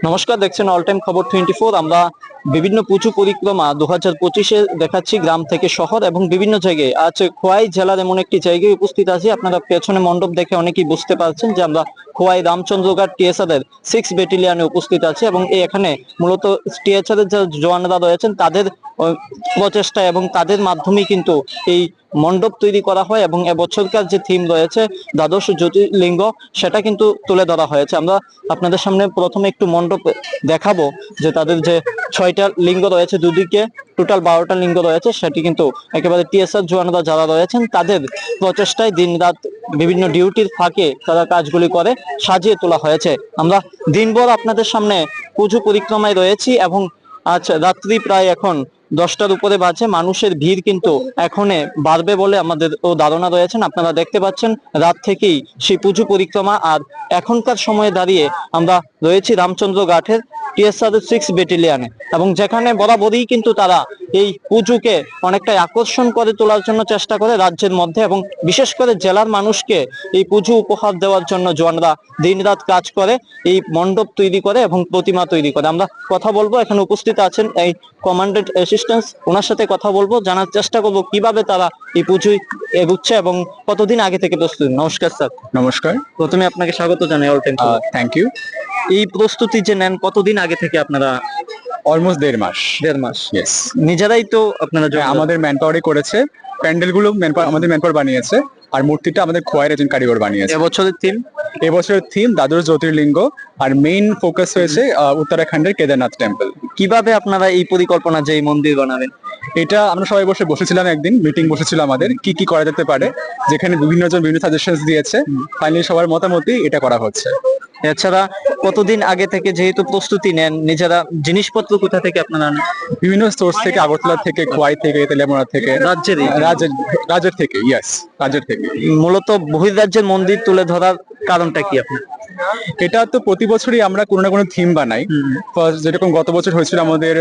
নমস্কার, দেখছেন all time খবর 24। আমরা বিভিন্ন পুজো পরিক্রমা 2025-এ দেখাচ্ছি গ্রাম থেকে শহর এবং বিভিন্ন জায়গায়। আজ খোয়াই জেলার এমন একটি জায়গায় উপস্থিত আছি। আপনারা পেছনে মণ্ডপ দেখে অনেকেই বুঝতে পারছেন যে আমরা খোয়াই রামচন্দ্রঘাট টিএসআর এর 6 ব্যাটালিয়নে উপস্থিত আছি এবং এখানে মূলত টিএসআর এর যে জওয়ানরা রয়েছেন তাদের প্রচেষ্টা এবং তাদের মাধ্যমেই কিন্তু এই মণ্ডপ তৈরি করা হয় এবং এবছরকার যে থিম রয়েছে দ্বাদশ জ্যোতির্লিঙ্গ, সেটা কিন্তু তুলে ধরা হয়েছে। আমরা আপনাদের সামনে প্রথমে একটু মণ্ডপ দেখাবো যে তাদের যে 6টা লিঙ্গ রয়েছে, দুদিকে টোটাল 12টা লিঙ্গ রয়েছে, সেটি কিন্তু একেবারে টিএসআর জওয়ানরা যারা রয়েছেন তাদের প্রচেষ্টায় দিন রাত বিভিন্ন ডিউটির ফাঁকে তারা কাজগুলি করে সাজিয়ে তোলা হয়েছে। আমরা দিনভর আপনাদের সামনে পুজো পরিক্রমায় রয়েছি এবং আজ রাত্রি প্রায় এখন 10টার উপরে বাজে। মানুষের ভিড় কিন্তু এখনে বাড়বে বলে আমাদের ধারণা রয়েছেন। আপনারা দেখতে পাচ্ছেন রাত থেকেই সেই পুজো পরিক্রমা। আর এখনকার সময়ে দাঁড়িয়ে আমরা রয়েছি রামচন্দ্র ঘাটের টিএসআর 6 ব্যাটালিয়নে এবং যেখানে বরাবরই কিন্তু তারা এই পুজোকে অনেকটাই আকর্ষণ করে তোলার জন্য চেষ্টা করে রাজ্যের মধ্যে, এবং বিশেষ করে জেলার মানুষকে এই পুজো উপহার দেওয়ার জন্য জওয়ানরা দিনরাত কাজ করে, এই মণ্ডপ তৈরি করে এবং প্রতিমা তৈরি করে। আমরা কথা বলবো, এখানে উপস্থিত আছেন এই কমান্ডেন্ট অ্যাসিস্ট্যান্ট, ওনার সাথে কথা বলবো, জানার চেষ্টা করবো কিভাবে তারা এই পুজোয় এগুচ্ছে এবং কতদিন আগে থেকে প্রস্তুতি। নমস্কার স্যার। নমস্কার। প্রথমে আপনাকে স্বাগত জানাই অল টাইম। Thank you. এই প্রস্তুতি যে নেন কতদিন আগে থেকে আপনারা? অলমোস্ট 1.5 মাস। 1.5 মাস। ইয়েস। নিজেরাই তো আপনারা আমাদের ম্যান পাওয়ারই করেছে, প্যান্ডেল গুলো আমাদের ম্যান পাওয়ার বানিয়েছে, আর মূর্তিটা আমাদের খোয়াইয়ের একজন কারিগর বানিয়েছে। এবছরের থিম দ্বাদশ জ্যোতির্লিঙ্গ, আর মেইন ফোকাস হয়েছে উত্তরাখণ্ডের কেদারনাথ টেম্পল। কিভাবে আপনারা এই পরিকল্পনা যে এই মন্দির বানাবেন? এটা আমরা সবাই বসেছিলাম, একদিন মিটিং বসেছিল আমাদের কি করা যেতে পারে, যেখানে বিভিন্ন জন বিভিন্ন সাজেশনস দিয়েছে। ফাইনালি সবার মতামতই এটা করা হচ্ছে। এছাড়া কতদিন আগে থেকে যেহেতু প্রস্তুতি নেন, নিজেরা জিনিসপত্র কোথা থেকে আপনারা আনেন? বিভিন্ন সোর্স থেকে, আগরতলা থেকে, খোয়াই থেকে, তেলেমুড়া থেকে, রাজ্যের থেকে। ইয়েস, রাজ্যের থেকে। মূলত বহির্রাজ্যের মন্দির তুলে ধরার কারণটা কি আপনার? এটা তো প্রতি বছরই আমরা কোনো না কোনো থিম বানাই। যেরকম গত বছর হয়েছিল আমাদের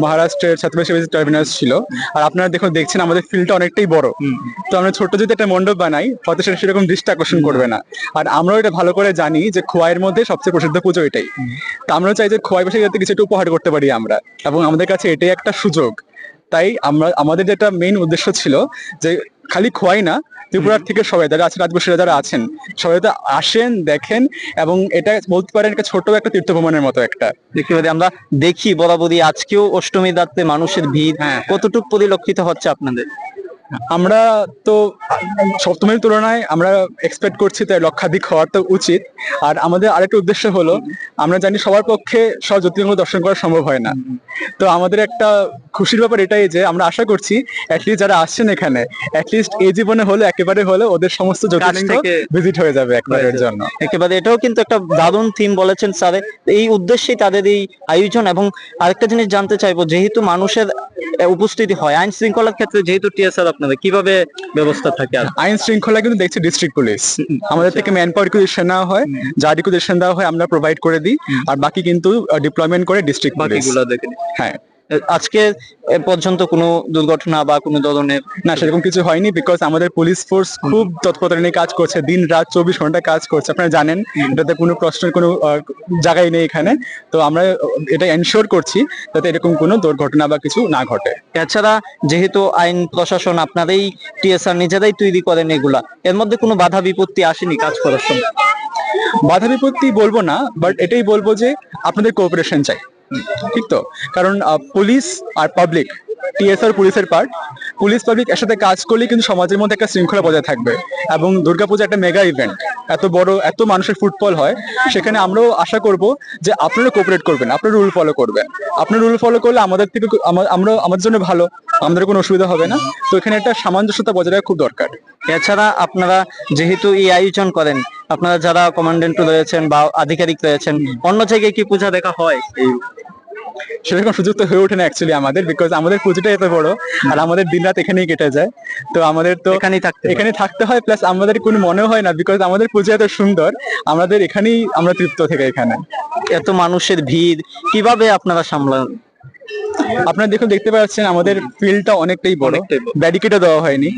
মহারাষ্ট্রের ছত্রপতি টার্মিনাস ছিল, আর আপনারা দেখছেন আমাদের ফিল্ডটা অনেকটাই বড়। তো আমরা ছোট যদি একটা মণ্ডপ বানাই হয়তো সেটা সেরকম দৃষ্টি আকর্ষণ করবে না। আর আমরাও এটা ভালো করে জানি যে খোয়াইয়ের মধ্যে সবচেয়ে প্রসিদ্ধ পুজো এটাই। তো আমরাও চাই যে খোয়াইবাসী যাতে কিছু একটা উপহার করতে পারি আমরা, এবং আমাদের কাছে এটাই একটা সুযোগ। তাই আমাদের যেটা মেইন উদ্দেশ্য ছিল যে খালি খোয়াই না, ত্রিপুরার থেকে সবাই যারা আছেন, রাজবংশীরা যারা আছেন, সবাই তো আসেন, দেখেন, এবং এটা বলতে পারেন একটা ছোট একটা তীর্থ ভ্রমণের মতো একটা। আমরা দেখি বরাবরই আজকেও অষ্টমী রাত্রে মানুষের ভিড় কতটুকু পরিলক্ষিত হচ্ছে আপনাদের? আমরা তো সপ্তমীর তুলনায় আমরা এক্সপেক্ট করছি তাই লক্ষাধিক হওয়ার তো উচিত। আর আমাদের আরেকটা উদ্দেশ্য হলো, আমরা জানি সবার পক্ষে সব জ্যোতির্লিঙ্গ দর্শন করা সম্ভব হয় না। তো আমাদের একটা খুশির ব্যাপার এটাই যে আমরা আশা করছি অ্যাটলিস্ট যারা আসছেন এখানে, অ্যাটলিস্ট এই জীবনে হলে একেবারে হলে ওদের সমস্ত জ্যোতির্লিঙ্গ ভিজিট হয়ে যাবে একবারের জন্য। একেবারে এটাও কিন্তু একটা দারুণ থিম বলেছেন স্যার, এই উদ্দেশ্যেই তাদের এই আয়োজন। এবং আরেকটা জিনিস জানতে চাইবো, যেহেতু মানুষের উপস্থিতি হয় আইন শৃঙ্খলার ক্ষেত্রে, যেহেতু টিএসআর আপনাদের কিভাবে ব্যবস্থা থাকে? আইন শৃঙ্খলা কিন্তু দেখছি ডিস্ট্রিক্ট পুলিশ, আমাদের থেকে ম্যান পাওয়ার রিকুইজিশন নেওয়া হয়, যা রিকুইজিশন দেওয়া হয় আমরা প্রোভাইড করে দিই, আর বাকি কিন্তু ডিপ্লয়মেন্ট করে ডিস্ট্রিক্ট পুলিশ। হ্যাঁ, আজকে পর্যন্ত কোনো দুর্ঘটনা বা কোনো ধরনের? না, সেরকম কিছু হয়নি, বিকজ আমাদের পুলিশ ফোর্স খুব তৎপরতা নিয়ে কাজ করছে, দিন রাত 24 ঘন্টা কাজ করছে। আপনারা জানেন এটাতে কোনো প্রশ্নের কোনো জায়গায় নেই এখানে। তো আমরা এটা এনশিওর করছি যাতে এরকম কোনো দুর্ঘটনা বা কিছু না ঘটে। এছাড়া যেহেতু আইন প্রশাসন আপনারাই টিএসআর নিজেরাই তৈরি করেন, এগুলা এর মধ্যে কোনো বাধা বিপত্তি আসেনি কাজ করার সময়? বাধা বিপত্তি বলবো না, বাট এটাই বলবো যে আপনাদের কোঅপারেশন চাই, ঠিক তো? কারণ পুলিশ আর পাবলিক, টিএসআর পুলিশের পার্ট, পুলিশ পাবলিক একসাথে কাজ করলে কিন্তু সমাজের মধ্যে একটা শৃঙ্খলা বজায় থাকবে। এবং দুর্গাপূজা একটা মেগা ইভেন্ট, এত বড়, এত মানুষের ফুটফল হয়, সেখানে আমরাও আশা করব যে আপনারা কোঅপারেট করবেন, আপনারা রুল ফলো করবেন। আপনার রুল ফলো করলে আমাদের থেকে আমরা আমাদের জন্য ভালো, আমাদের কোনো অসুবিধা হবে না। তো এখানে একটা সামঞ্জস্যতা বজায় রাখা খুব দরকার। এছাড়া আপনারা যেহেতু এই আয়োজন করেন, আপনারা যারা কমান্ডেন্ট রয়েছেন বা আধিকারিক রয়েছেন, অন্য জায়গায় কি পূজা দেখা হয়? সেরকম সুযোগ তো হয়ে ওঠে না অ্যাকচুয়ালি আমাদের, বিকজ আমাদের পুজোটা এত বড় আর আমাদের দিন রাত এখানেই কেটে যায়। তো আমাদের তো এখানে থাকতে হয়, প্লাস আমাদের কোনো মনে হয় না, বিকজ আমাদের পুজো এত সুন্দর, আমাদের এখানেই আমরা তৃপ্ত থেকে। এখানে এত মানুষের ভিড় কিভাবে আপনারা সামলান? আপনারা দেখতে পাচ্ছেন আমাদের ফিল্ডটা অনেকটাই বড়, ব্যারিকেডও দেওয়া হয়নি।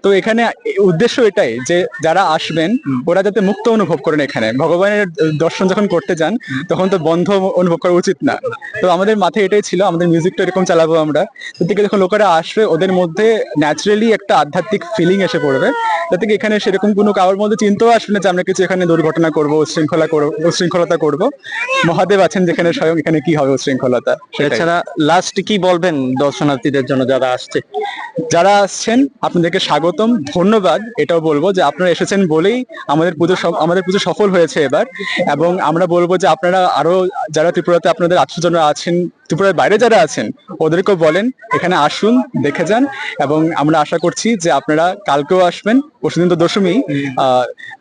তো এখানে উদ্দেশ্য এটাই যে যারা আসবেন ওরা যাতে মুক্ত অনুভব করেন। এখানে ভগবানের দর্শন যখন করতে যান তখন তো বন্ধ অনুভব করা উচিত না। তো আমাদের মাথায় এটাই ছিল, আমাদের মিউজিকটা এরকম চালাবো আমরা, যাতে করে যখন লোকেরা আসবে ওদের মধ্যে ন্যাচারালি একটা আধ্যাত্মিক ফিলিং এসে পড়বে, যাতে কি এখানে সেরকম কোনো কারোর মধ্যে চিন্তাও আসবে না যে আমরা কিছু এখানে দুর্ঘটনা করবো, উশৃঙ্খলতা করবো। মহাদেব আছেন যেখানে, স্বয়ং এখানে কি হবে উশৃঙ্খলতা। এছাড়া লাস্ট কি বলবেন দর্শনার্থীদের জন্য যারা আসছে? যারা আসছেন আপনাদেরকে স্বাগতম, ধন্যবাদ। এটাও বলবো যে আপনারা এসেছেন বলেই আমাদের পুজো সফল হয়েছে এবার। এবং আমরা বলবো যে আপনারা আরো যারা ত্রিপুরাতে আপনাদের আত্মীয়স্বজনরা আছেন, ত্রিপুরার বাইরে যারা আছেন, ওদেরকেও বলেন এখানে আসুন, দেখে যান। এবং আমরা আশা করছি যে আপনারা কালকেও আসবেন, পরশুদিন তো দশমী,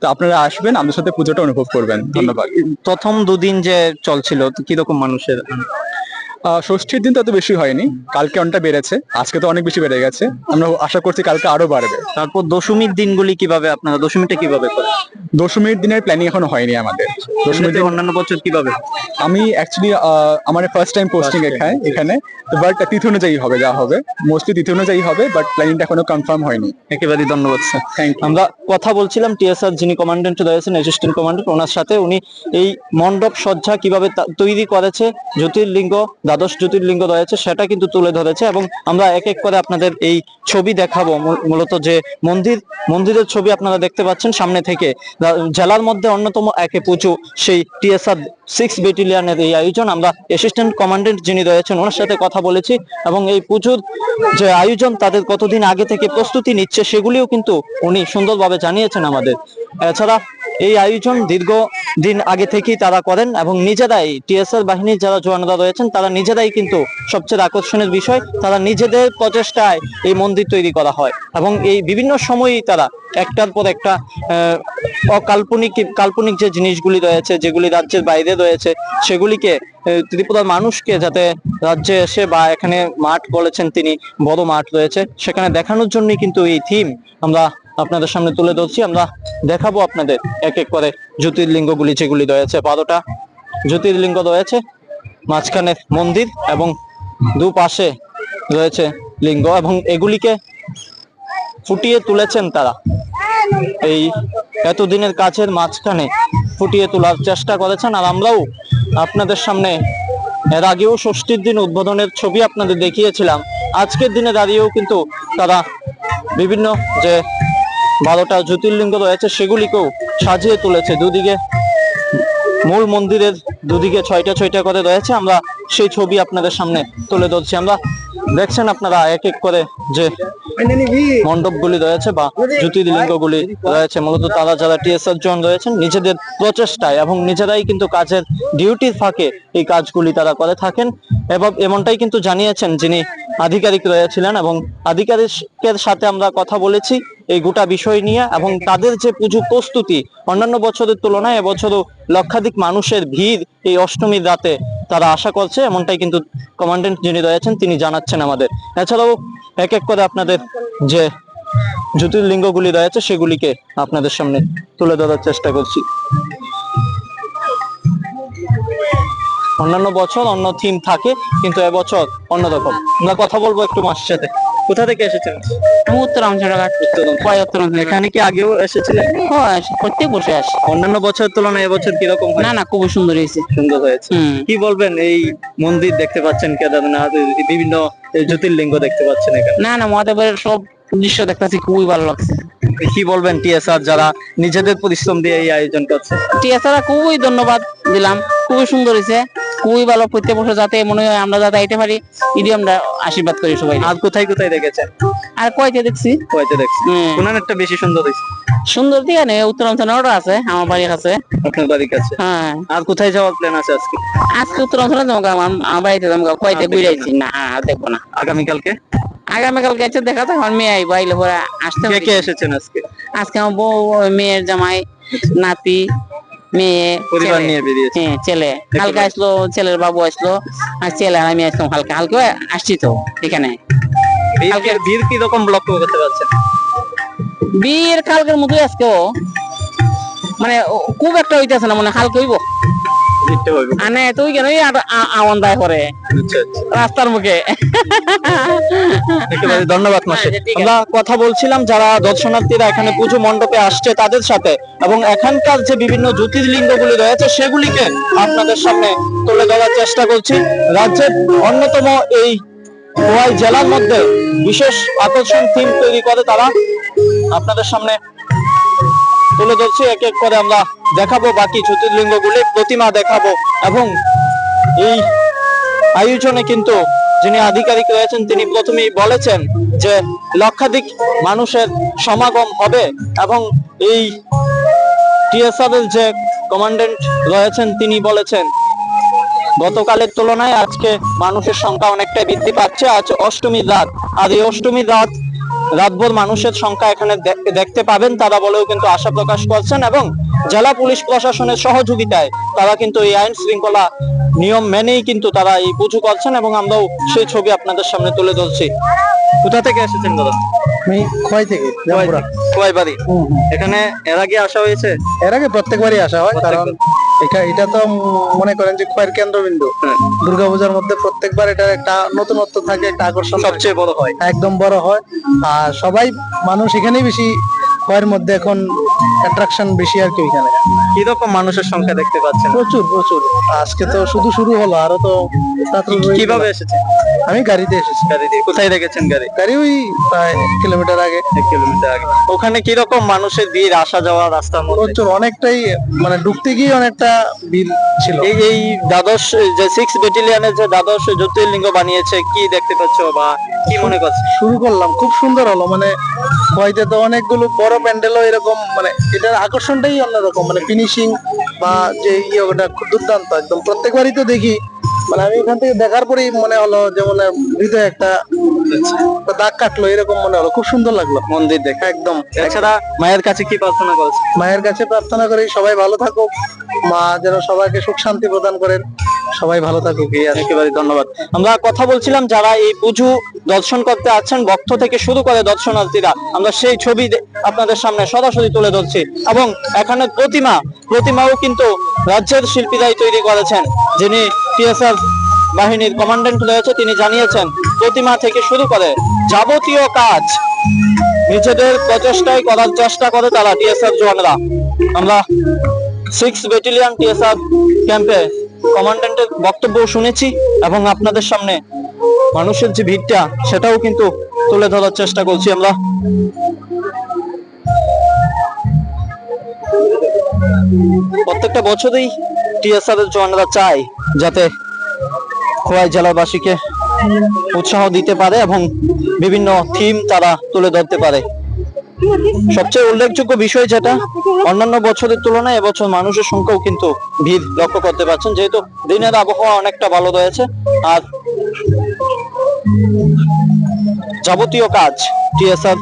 তো আপনারা আসবেন, আমাদের সাথে পুজোটা অনুভব করবেন। ধন্যবাদ। প্রথম দুদিন যে চলছিল তো কিরকম মানুষের? ষষ্ঠীর দিন তো এত বেশি হয়নি, কালকে অনেকটা বেড়েছে, আজকে তো অনেক বেশি বেড়ে গেছে। আমরা আশা করছি কালকে আরো বাড়বে। তারপর দশমীর দিনগুলি কিভাবে, আপনারা দশমীটা কিভাবে করেন? দশমীর দিনের প্ল্যানিং এখনো হয়নি আমাদের। দশমীর দিন অন্যান্য বছর কিভাবে? আমি অ্যাকচুয়ালি আমার ফার্স্ট টাইম পোস্টিং এখানে, বাট তিথি অনুযায়ী হবে, যা হবে মোস্টলি তিথি অনুযায়ী হবে, বাট প্ল্যানিংটা এখনো কনফার্ম হয়নি। একেবারেই ধন্যবাদ স্যার। Thank you. আমরা কথা বলছিলাম টিএসআর যিনি কমান্ডেন্ট রয়েছেন, অ্যাসিস্ট্যান্ট কমান্ডেন্ট, ওনার সাথে। উনি এই মণ্ডপ সজ্জা কিভাবে তৈরি করেছে, জ্যোতির্লিঙ্গ, দ্বাদশ জ্যোতির্লিঙ্গ রয়েছে সেটা কিন্তু তুলে ধরেছে। এবং আমরা এক এক করে আপনাদের এই ছবি দেখাবো। মূলত যে মন্দিরের ছবি আপনারা দেখতে পাচ্ছেন সামনে থেকে। জেলার মধ্যে অন্যতম একে পুজো সেই টিএসআর 6 ব্যাটালিয়নের এই আয়োজন। আমরা অ্যাসিস্ট্যান্ট কমান্ডেন্ট যিনি রয়েছেন ওনার সাথে কথা বলেছি, এবং এই পুজোর যে আয়োজন তাদের কতদিন আগে থেকে প্রস্তুতি নিচ্ছে সেগুলিও কিন্তু উনি সুন্দরভাবে জানিয়েছেন আমাদের। এছাড়া এই আয়োজন দীর্ঘদিন আগে থেকেই তারা করেন, এবং নিজেরাই টিএসআর বাহিনীর যারা জওয়ানরা রয়েছেন তারা নিজেরাই কিন্তু সবচেয়ে আকর্ষণের বিষয়, তারা নিজেদের প্রচেষ্টায় এই মন্দির তৈরি করা হয়। এবং এই বিভিন্ন সময়ই তারা একটার পর একটা কাল্পনিক যে জিনিসগুলি রয়েছে, যেগুলি রাজ্যের বাইরে রয়েছে, সেগুলিকে ত্রিপুরার মানুষকে যাতে রাজ্যে এসে, বা এখানে মাঠ বলেছেন তিনি, বড় মাঠ রয়েছে, সেখানে দেখানোর জন্যই কিন্তু এই থিম আমরা আপনাদের সামনে তুলে ধরছি। আমরা দেখাবো আপনাদের এক এক করে জ্যোতির্লিঙ্গগুলি যেগুলি রয়েছে। 12টা জ্যোতির্লিঙ্গ রয়েছে, মাঝখানে মন্দির এবং দুপাশে রয়েছে লিঙ্গ, এবং এগুলিকে ফুটিয়ে তুলেছেন তারা। এই এতদিনের কাজের মাঝখানে ফুটিয়ে তোলার চেষ্টা করেছেন। আর আমরাও আপনাদের সামনে এর আগেও ষষ্ঠীর দিন উদ্বোধনের ছবি আপনাদের দেখিয়েছিলাম। আজকের দিনে দাঁড়িয়েও কিন্তু তারা বিভিন্ন যে 12টা জ্যোতির্লিঙ্গ রয়েছে সেগুলিকেও সাজিয়ে তুলেছে। দুদিকে মূল মন্দিরের দুদিকে 6টা করে রয়েছে। আমরা সেই ছবি আপনাদের সামনে তুলে ধরছি। আমরা দেখছেন আপনারা এক এক করে যে মণ্ডপগুলি রয়েছে বা জ্যোতির্লিঙ্গগুলি রয়েছে, মূলত তারা যারা টিএসআর জন রয়েছেন নিজেদের প্রচেষ্টায় এবং নিজেরাই কিন্তু কাজের ডিউটির ফাঁকে এই কাজগুলি তারা করে থাকেন। এবং এমনটাই কিন্তু জানিয়েছেন যিনি আধিকারিক রয়েছিলেন, এবং আধিকারিকের সাথে আমরা কথা বলেছি এই গোটা বিষয় নিয়ে। এবং তাদের যে পুজো প্রস্তুতি, অন্যান্য বছরের তুলনায় এবছরও লক্ষাধিক মানুষের ভিড় এই অষ্টমীর রাতে তারা আশা করছে, এমনটাই কিন্তু কমান্ডেন্ট যিনি রয়েছেন তিনি জানাচ্ছেন আমাদের। এছাড়াও এক এক করে আপনাদের যে জ্যোতির্লিঙ্গগুলি রয়েছে সেগুলিকে আপনাদের সামনে তুলে ধরার চেষ্টা করছি। অন্যান্য বছর অন্য থিম থাকে, কিন্তু এবছর অন্যরকম। আমরা কথা বলবো একটু মাসের সাথে। কোথা থেকে এসেছেন? এখানে কি আগেও এসেছিলেন? প্রত্যেক বছর আসে। অন্যান্য বছরের তুলনায় এবছর কিরকম? না না, খুবই সুন্দর হয়েছে। সুন্দর হয়েছে। কি বলবেন, এই মন্দির দেখতে পাচ্ছেন, কেদারনাথ, বিভিন্ন জ্যোতির্লিঙ্গ দেখতে পাচ্ছেন এখানে? না না, মহাদেবের সব দৃশ্য দেখতেছি, খুবই ভালো লাগছে। কি বলবেন টিএসআর যারা নিজেদের পরিশ্রম দিয়ে এই আয়োজন করছে? টিএসআর খুবই ধন্যবাদ দিলাম, খুবই সুন্দর হয়েছে, খুবই ভালো। প্রত্যেক বছর যাতে মনে হয় আমরা যাতে আইতে পারি, এটি আমরা আশীর্বাদ করি সবাই। আর কোথায় কোথায় দেখেছেন? আর কয়তে দেখছি, কোন একটা বেশি সুন্দর হয়েছে? সুন্দর দিকে নেই, উত্তরাঞ্চলের আছে, আমার বাড়ির কাছে। আপনার বাড়ির কাছে? হ্যাঁ। আর কোথায় যাওয়ার প্ল্যান আছে আজকে? আজকে উত্তরাঞ্চলে যাবো, আমার বাড়িতে যাবো, কয়তে ঘুরাইছি না, আর দেখবো না। আগামীকালকে? আগামীকাল গেছে দেখা যায়, আমার মেয়ে আইবো, আইলে পরে আসতে কে কে এসেছেন আজকে? আজকে আমার বউ, মেয়ের জামাই, নাতি, মেয়ে, পরিবার নিয়ে বেরিয়েছে? হ্যাঁ, ছেলে হালকা আসলো, ছেলের বাবু আসলো, আর ছেলে আর আমি আসলাম হালকা হালকা আসছি তো এখানে। ভিড় কি রকম লক্ষ্য করতে পারছেন? বীর কালকের মতোই আজকেও, মানে খুব একটা হইতেছে না, মানে হালকা হইব, ভিড়টা হইবে। আনে তুই কেন আওয়ান দায় করে আচ্ছা আচ্ছা, রাস্তার মুখে। একেবারে ধন্যবাদ মাসে। আচ্ছা, ঠিক আছে। আমরা কথা বলছিলাম যারা দর্শনার্থীরা এখানে পুজো মণ্ডপে আসছে তাদের সাথে, এবং এখানকার যে বিভিন্ন জ্যোতির্লিঙ্গগুলি রয়েছে সেগুলিকে আপনাদের সামনে তুলে ধরার চেষ্টা করছি। রাজ্যের অন্যতম এই খোয়াই জেলার মধ্যে বিশেষ আকর্ষণ থিম তৈরি করে তারা আপনাদের সামনে তুলে ধরছি। এক এক করে আমরা দেখাবো বাকি জ্যোতির্লিঙ্গগুলি, প্রতিমা দেখাবো, এবং এই আয়োজনে কিন্তু যিনি আধিকারিক রয়েছেন তিনি প্রথমেই বলেছেন যে লক্ষাধিক মানুষের সমাগম হবে, এবং এই টিএসআর এর যে কমান্ডেন্ট রয়েছেন তিনি বলেছেন গতকালের তুলনায় আজকে মানুষের সংখ্যা অনেকটাই বৃদ্ধি পাচ্ছে। আজ অষ্টমীর রাত, আর এই অষ্টমীর রাতভর মানুষের সংখ্যা এখানে দেখতে পাবেন তারা বলেও কিন্তু আশা প্রকাশ করছেন, এবং জেলা পুলিশ প্রশাসনের সহযোগিতায় তারা কিন্তু এই আইন শৃঙ্খলা নিয়ম মেনেই কিন্তু তারা এই পুজো করছেন, এবং আমরাও সেই ছবি আপনাদের সামনে তুলে ধরছি। কোথা থেকে এসেছেন দাদা? আমি খোয়াই থেকে খোয়াই বাড়ি। এখানে এর আগে আসা হয়েছে? এর আগে প্রত্যেকবারই আসা হয়, কারণ এটা তো মনে করেন যে খোয়াইয়ের কেন্দ্রবিন্দু। দুর্গাপূজার মধ্যে প্রত্যেকবার এটা একটা নতুনত্ব থাকে, একটা আকর্ষণ সবচেয়ে বড় হয়, একদম বড় হয়। আর সবাই মানুষ এখানেই বেশি, খোয়াইয়ের মধ্যে এখন অ্যাট্রাকশন বেশি আর কি। এখানে কিরকম মানুষের সংখ্যা দেখতে পাচ্ছেন? প্রচুর প্রচুর। আজকে তো শুধু শুরু হলো, আরো তো রাত্রে রয়েছে। কিভাবে এসেছেন? আমি গাড়িতে এসেছি। গাড়ি দিয়ে? কোথায় রেখেছেন গাড়ি? গাড়ি ওই প্রায় 1 কিলোমিটার আগে। 1 কিলোমিটার আগে। ওখানে কিরকম মানুষের ভিড় আসা যাওয়া রাস্তার মধ্যে? প্রচুর, অনেকটাই, মানে ঢুকতে গিয়ে অনেকটা ভিড় ছিল। এই দ্বাদশ যে 6 ব্যাটালিয়নের যে দ্বাদশ জ্যোতির্লিঙ্গ বানিয়েছে, কি দেখতে পাচ্ছ বা কি মনে করছো? শুরু করলাম, খুব সুন্দর হলো। মানে খোয়াইতে তো অনেকগুলো বড় প্যান্ডেলও এরকম, মানে এটার আকর্ষণটাই অন্যরকম, মানে ফিনিশিং বা যে ওটা খুব দুর্দান্ত একদম। প্রত্যেকবারই তো দেখি, মানে আমি এখান থেকে দেখার পরেই মনে হলো যে মনে হৃদয়ে একটা দাগ কাটলো, এরকম মনে হলো। খুব সুন্দর লাগলো মন্দির দেখে একদম। এছাড়া মায়ের কাছে কি প্রার্থনা করেছে? মায়ের কাছে প্রার্থনা করি সবাই ভালো থাকুক, মা যেন সবাইকে সুখ শান্তি প্রদান করেন, সবাই ভালো থাকুক। একেবারে ধন্যবাদ। আমরা কথা বলছিলাম যারা এই পুজো দর্শন করতে আছেন, ভক্ত থেকে শুরু করে দর্শনার্থীরা, আমরা সেই ছবি আপনাদের সামনে সরাসরি তুলে ধরছি। এবং এখানে প্রতিমাও কিন্তু রাজ্যের শিল্পীরাই তৈরি করেছেন। যিনি টিএসআর বাহিনীর কমান্ডেন্ট রয়েছে তিনি জানিয়েছেন প্রতিমা থেকে শুরু করে যাবতীয় কাজ নিজেদের প্রচেষ্টায় করার চেষ্টা করে তারা টিএসআর জওয়ানরা। আমরা 6 ব্যাটালিয়ন টিএসআর ক্যাম্পে কমান্ডেন্টের বক্তব্য শুনেছি, এবং আপনাদের সামনে মানুষের যে ভিড়টা সেটাও কিন্তু তুলে ধরার চেষ্টা করছি আমরা। প্রত্যেকটা বছরই টিএসআর এর জওয়ানরা চায় যাতে খোয়াই জেলাবাসীকে উৎসাহ দিতে পারে এবং বিভিন্ন থিম তারা তুলে ধরতে পারে। সবচেয়ে উল্লেখযোগ্য বিষয় যেটা, অন্যান্য বছরের তুলনায় এবছর মানুষের সংখ্যাও কিন্তু ভিড় লক্ষ্য করতে পারছেন, যেহেতু দিনের আবহাওয়া অনেকটা ভালো রয়েছে। আর যাবতীয় কাজ টিএসআর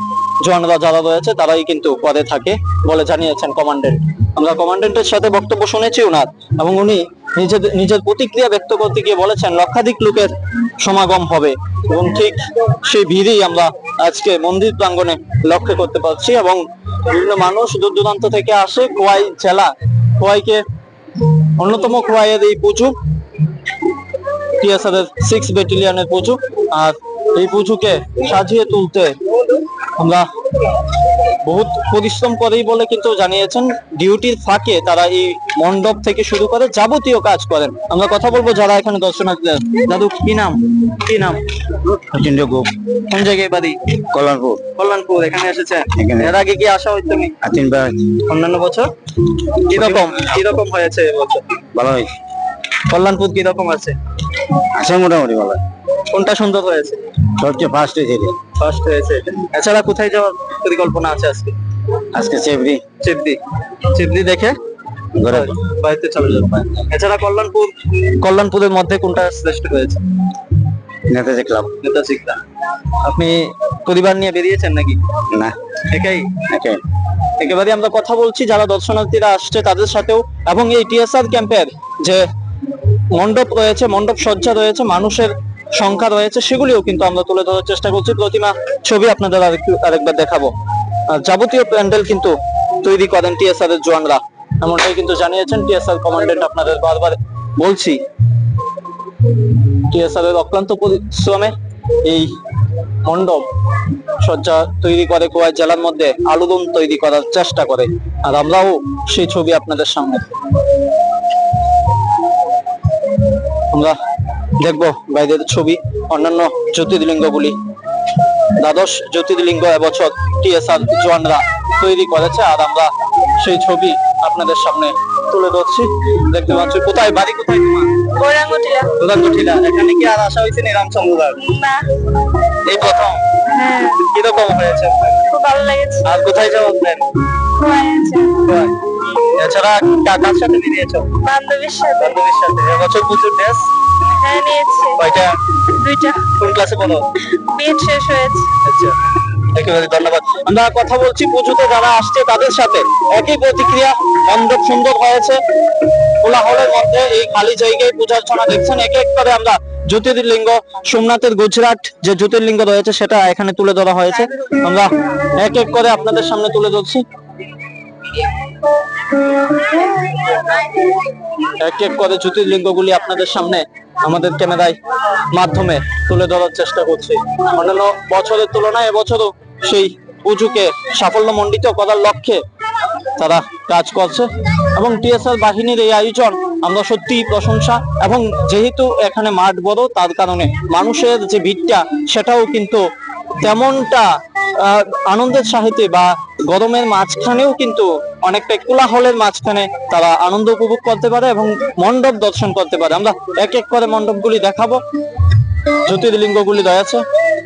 জওয়ানরা যারা রয়েছে তারাই কিন্তু করে থাকে বলে জানিয়েছেন কমান্ডেন্ট। আমরা কমান্ডেন্টের সাথে বক্তব্য শুনেছি উনার, এবং উনি নিজের প্রতিক্রিয়া ব্যক্ত করতে গিয়ে বলেছেন লক্ষাধিক লোকের সমাগম হবে, এবং ঠিক সেই ভিড়ই আমরা আজকে মন্দির প্রাঙ্গণে লক্ষ্য করতে পারছি। এবং বিভিন্ন মানুষ দূর দূরান্ত থেকে আসে খোয়াই জেলা, খোয়াইকে অন্যতম খোয়াইয়ের এই পুজো, টিএসআর এর 6 ব্যাটালিয়নের পুজো। আর এই পুজোকে সাজিয়ে তুলতে আমরা বহুত পরিশ্রম করেই বলে কিন্তু জানিয়েছেন, ডিউটির ফাঁকে তারা এই মণ্ডপ থেকে শুরু করে যাবতীয় কাজ করেন। আমরা কথা বলবো যারা এখানে দর্শনার্থী। দাদু কি নাম? কোন জায়গায় বাড়ি? কল্যাণপুর। এখানে এসেছে? এর আগে কি আসা হইতো? অন্যান্য বছর কিরকম হয়েছে এবছর? ভালো হয়েছে। কল্যাণপুর কিরকম আছে? মোটামুটি ভালো। কোনটা সুন্দর হয়েছে? সবচেয়ে ফার্স্ট হয়েছে। এছাড়া কোথায় যাওয়ার পরিকল্পনা আছে আজকে? চেবড়ি দেখে বাড়িতে চলে যাবো। এছাড়া কল্যাণপুরের মধ্যে কোনটা শ্রেষ্ঠ হয়েছে? নেতাজি ক্লাব। আপনি পরিবার নিয়ে বেরিয়েছেন নাকি? না, একাই। একেবারে আমরা কথা বলছি যারা দর্শনার্থীরা আসছে তাদের সাথেও, এবং এই টিএসআর ক্যাম্পের যে মণ্ডপ রয়েছে, মণ্ডপ সজ্জা রয়েছে, মানুষের সংখ্যা রয়েছে, সেগুলিও কিন্তু আমরা তুলে ধরার চেষ্টা করছি। প্রতিমা ছবি আপনাদের আরেকবার দেখাবো। যাবতীয় প্যান্ডেল কিন্তু তৈরি করেন টিএসআর এর জওয়ানরা, এমনটাই কিন্তু জানিয়েছেন টিএসআর কমান্ডেন্ট আপনাদের বারবার বলছি টিএসআর এর অক্লান্ত পরিশ্রমে এই মণ্ডপ সজ্জা তৈরি করে খোয়াই জেলার মধ্যে আলোড়ন তৈরি করার চেষ্টা করে, আর আমরাও সেই ছবি আপনাদের সামনে আমরা দেখবো বাইরের ছবি, অন্যান্য জ্যোতির্লিঙ্গগুলি। দ্বাদশ জ্যোতির্লিঙ্গ এবছর টিএসআর জওয়ানরা তৈরি করেছে, আর আমরা সেই ছবি আপনাদের সামনে তুলে ধরছি। দেখতে পাচ্ছি, কোথায় বাড়ি, কোথায় তোমার? গোরাঙ্গটিলা। এখানে কি আর আসা হয়েছে রামচন্দ্রদার? এই প্রথম? কিরকম হয়েছে? খুব ভালো লেগেছে। আর কোথায় যাও আপনার? এছাড়া কার সাথে বেরিয়েছো? বান্ধবীর সাথে। বান্ধবীর সাথে। এবছর প্রচুর ড্রেস? হ্যাঁ, নিয়েছি। কয়টা? 2টা। কোন ক্লাসে পড়ো? বিএড শেষ হয়েছে। আচ্ছা, একেবারে ধন্যবাদ। আমরা কথা বলছি পুজোতে যারা আসছে তাদের সাথে, একই প্রতিক্রিয়া। মণ্ডপ সুন্দর হয়েছে, কোলাহলের মধ্যে এই খালি জায়গায় পূজার্চনা দেখছেন। এক এক করে আমরা জ্যোতির্লিঙ্গ, সোমনাথের গুজরাট যে জ্যোতির্লিঙ্গ রয়েছে সেটা এখানে তুলে ধরা হয়েছে। আমরা এক এক করে আপনাদের সামনে তুলে ধরছি, এক এক করে জ্যোতির্লিঙ্গগুলি আপনাদের সামনে আমাদের ক্যামেরায় মাধ্যমে তুলে ধরার চেষ্টা করছি। অন্যান্য বছরের তুলনায় এবছরও সেই পুজোকে সাফল্য মণ্ডিত করার লক্ষ্যে তারা কাজ করছে, এবং টিএসআর বাহিনীর এই আয়োজন আমরা সত্যি প্রশংসা। এবং যেহেতু এখানে মাঠ বড়, তার কারণে মানুষের যে ভিড়টা সেটাও কিন্তু তেমনটা আনন্দের সাথে বা গরমের মাঝখানেও কিন্তু অনেকটা কোলাহলের মাঝখানে তারা আনন্দ উপভোগ করতে পারে এবং মণ্ডপ দর্শন করতে পারে। আমরা এক এক করে মণ্ডপগুলি দেখাবো, জ্যোতির্লিঙ্গগুলি রয়েছে,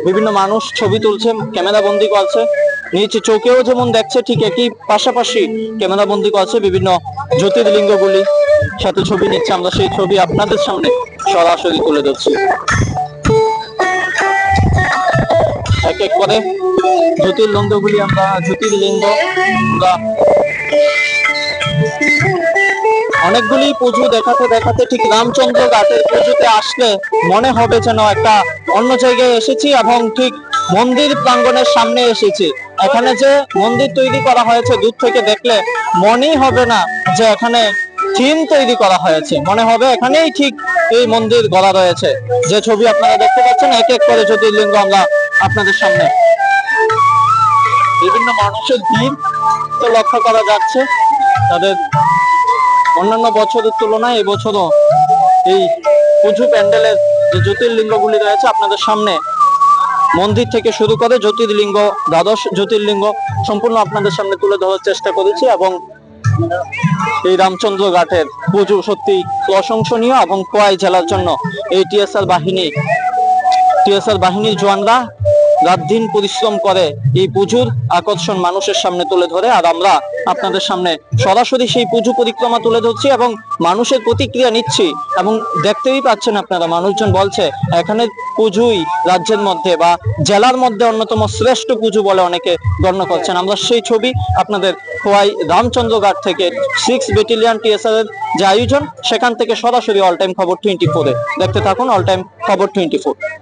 বিভিন্ন মানুষ ছবি তুলছে, ক্যামেরা বন্দি করছে, নিচে চোখেও যেমন দেখছে ঠিক একই পাশাপাশি ক্যামেরা বন্দি করছে বিভিন্ন জ্যোতির্লিঙ্গগুলি, সাথে ছবি নিচ্ছে। আমরা সেই ছবি আপনাদের সামনে সরাসরি তুলে ধরছি। এক এক করে জ্যোতির্লিঙ্গগুলি আমরা অনেকগুলি পুজো দেখাতে দেখাতে ঠিক রামচন্দ্র ঘাটের পুজোতে আসলে মনে হবে যেন একটা অন্য জায়গায় এসেছি, এবং ঠিক মন্দির প্রাঙ্গণের সামনে এসেছি। এখানে যে মন্দির তৈরি করা হয়েছে, দূর থেকে দেখলে মনেই হবে না যে এখানে থিম তৈরি করা হয়েছে, মনে হবে এখানেই ঠিক এই মন্দির গড়া রয়েছে। যে ছবি আপনারা দেখতে পাচ্ছেন, এক এক করে জ্যোতির্লিঙ্গ আমরা আপনাদের সামনে, বিভিন্ন মানুষের ভিড় তো লক্ষ্য করা যাচ্ছে। তাদের অন্যান্য বছরের তুলনায় এবছরও এই পুজো প্যান্ডেলের যে জ্যোতির্লিঙ্গগুলি রয়েছে আপনাদের সামনে, মন্দির থেকে শুরু করে জ্যোতির্লিঙ্গ, দ্বাদশ জ্যোতির্লিঙ্গ সম্পূর্ণ আপনাদের সামনে তুলে ধরার চেষ্টা করেছি। এবং এই রামচন্দ্র ঘাটের পুজো সত্যি প্রশংসনীয়, এবং খোয়াই জেলার জন্য এই টিএসআর বাহিনীর জওয়ানরা রাত দিন পরিশ্রম করে এই পুজোর আকর্ষণ মানুষের সামনে তুলে ধরে, আর আমরা আপনাদের সামনে সরাসরি সেই পুজো পরিক্রমা তুলে ধরছি এবং মানুষের প্রতিক্রিয়া নিচ্ছি। এবং দেখতেই পাচ্ছেন আপনারা, মানুষজন বলছে এখানে পুজোই রাজ্যের মধ্যে বা জেলার মধ্যে অন্যতম শ্রেষ্ঠ পুজো বলে অনেকে গণ্য করছেন। আমরা সেই ছবি আপনাদের খোয়াই রামচন্দ্র ঘাট থেকে 6 ব্যাটালিয়ন টিএসআর এর যে আয়োজন, সেখান থেকে সরাসরি অল টাইম খবর 24-এ দেখতে থাকুন। অল টাইম খবর 24।